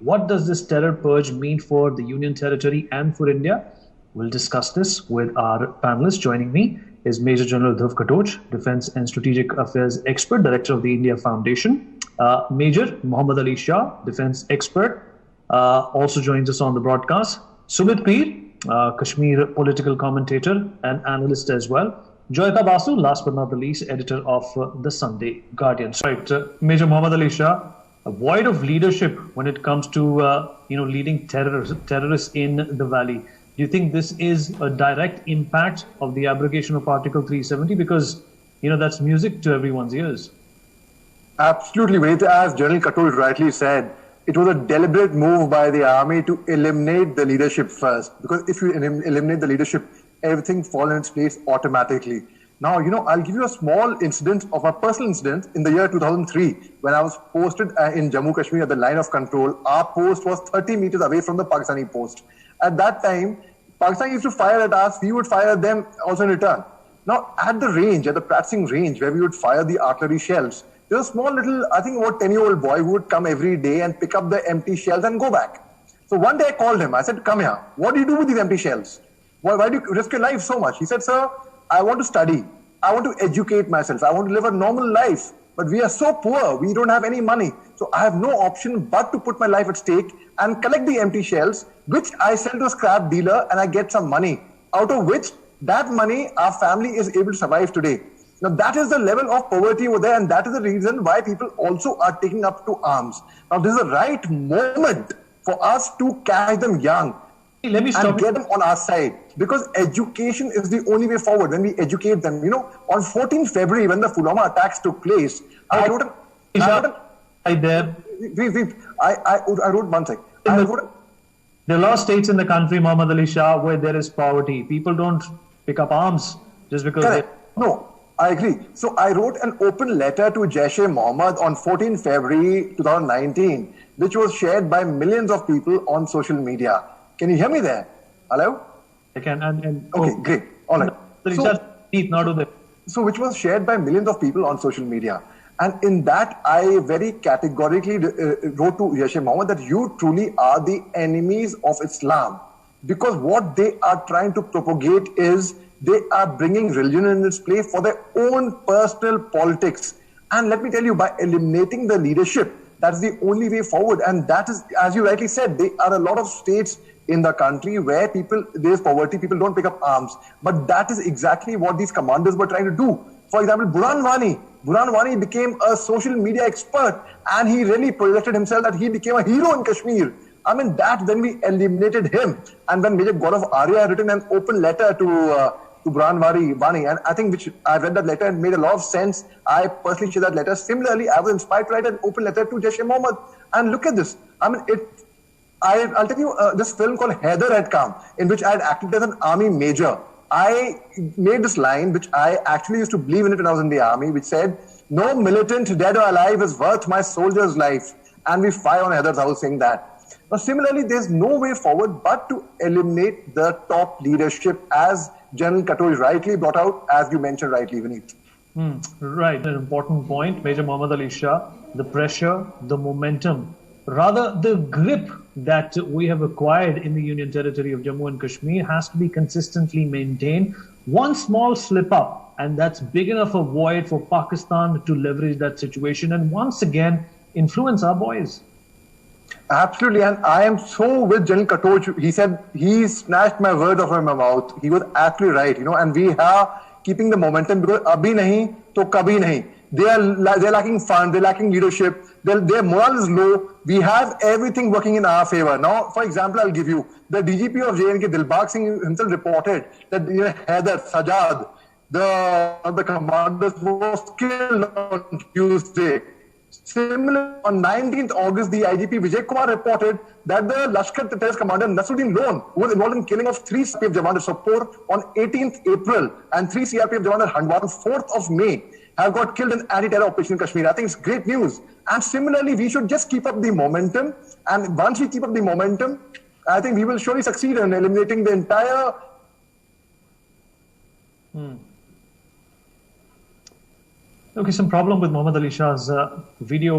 What does this terror purge mean for the Union Territory and for India? We'll discuss this with our panelists. Joining me is Major General Dhruv Katoch, Defense and Strategic Affairs Expert, Director of the India Foundation. Major Mohammed Ali Shah, Defense Expert, also joins us on the broadcast. Sumit Peer, Kashmir political commentator and analyst as well. Joyita Basu, last but not the least, editor of the Sunday Guardian. Right, Major Mohammed Ali Shah, void of leadership when it comes to leading terrorists in the valley. Do you think this is a direct impact of the abrogation of Article 370? Because that's music to everyone's ears. Absolutely, Vinit. As General Katoch rightly said, it was a deliberate move by the army to eliminate the leadership first. Because if you eliminate the leadership, everything falls in its place automatically. Now, I'll give you a small incident of a personal incident in the year 2003 when I was posted in Jammu Kashmir at the line of control. Our post was 30 meters away from the Pakistani post. At that time, Pakistan used to fire at us, we would fire at them also in return. Now, at the range, at the practicing range where we would fire the artillery shells, there was a small little, I think about 10-year-old boy who would come every day and pick up the empty shells and go back. So one day I called him. I said, come here. What do you do with these empty shells? Why do you risk your life so much? He said, sir, I want to study. I want to educate myself. I want to live a normal life. But we are so poor. We don't have any money. So I have no option but to put my life at stake and collect the empty shells, which I sell to a scrap dealer and I get some money, out of which that money our family is able to survive today. Now that is the level of poverty over there, and that is the reason why people also are taking up to arms. Now this is the right moment for us to catch them young. Let me stop and get them on our side, because education is the only way forward. When we educate them, on 14th February when the Pulwama attacks took place, I wrote one thing. There are a lot of states in the country, Mohammed Ali Shah, where there is poverty. People don't pick up arms just because No, I agree. So I wrote an open letter to J&K Mohammed on 14 February 2019, which was shared by millions of people on social media. Can you hear me there? Hello? I can. Okay, great. All right. So which was shared by millions of people on social media. And in that, I very categorically wrote to J&K Mohammed that you truly are the enemies of Islam. Because what they are trying to propagate is they are bringing religion in its place for their own personal politics. And let me tell you, by eliminating the leadership, that's the only way forward. And that is, as you rightly said, there are a lot of states in the country where there is poverty, people don't pick up arms. But that is exactly what these commanders were trying to do. For example, Burhan Wani became a social media expert, and he really projected himself that he became a hero in Kashmir. I mean, that when we eliminated him, and when Major Gaurav Arya had written an open letter to Burhan Wani, and I think which I read that letter and made a lot of sense. I personally shared that letter. Similarly, I was inspired to write an open letter to J&K Mohammed. And look at this. I mean, I'll tell you this film called Haider had come, in which I had acted as an army major. I made this line, which I actually used to believe in it when I was in the army, which said, no militant dead or alive is worth my soldier's life. And we fire on Haider's house saying that. Now, similarly, there's no way forward but to eliminate the top leadership, as General Katoch rightly brought out, as you mentioned rightly, Vineet. Right, an important point, Major Mohammed Ali Shah. The pressure, the momentum, rather the grip that we have acquired in the Union Territory of Jammu and Kashmir has to be consistently maintained. One small slip up, and that's big enough a void for Pakistan to leverage that situation and once again influence our boys. Absolutely, and I am so with General Katoch. He said he snatched my words off my mouth. He was absolutely right, and we are keeping the momentum because abhi nahi to kabhi nahi. They're lacking fun, they're lacking leadership, their morale is low. We have everything working in our favor. Now, for example, I'll give you, the DGP of J&K, Dilbagh Singh himself reported that Haider, Sajjad, the commanders was killed on Tuesday. Similar, on 19th August, the IGP Vijay Kumar reported that the Lashkar terrorist commander Nasruddin Lone, who was involved in killing of 3 CRPF Jawan at Sopore on 18th April and 3 CRPF Jawan at Handwan on 4th of May, have got killed in anti-terror operation in Kashmir. I think it's great news. And similarly, we should just keep up the momentum. And once we keep up the momentum, I think we will surely succeed in eliminating the entire... Okay, some problem with Mohammed Ali Shah's video.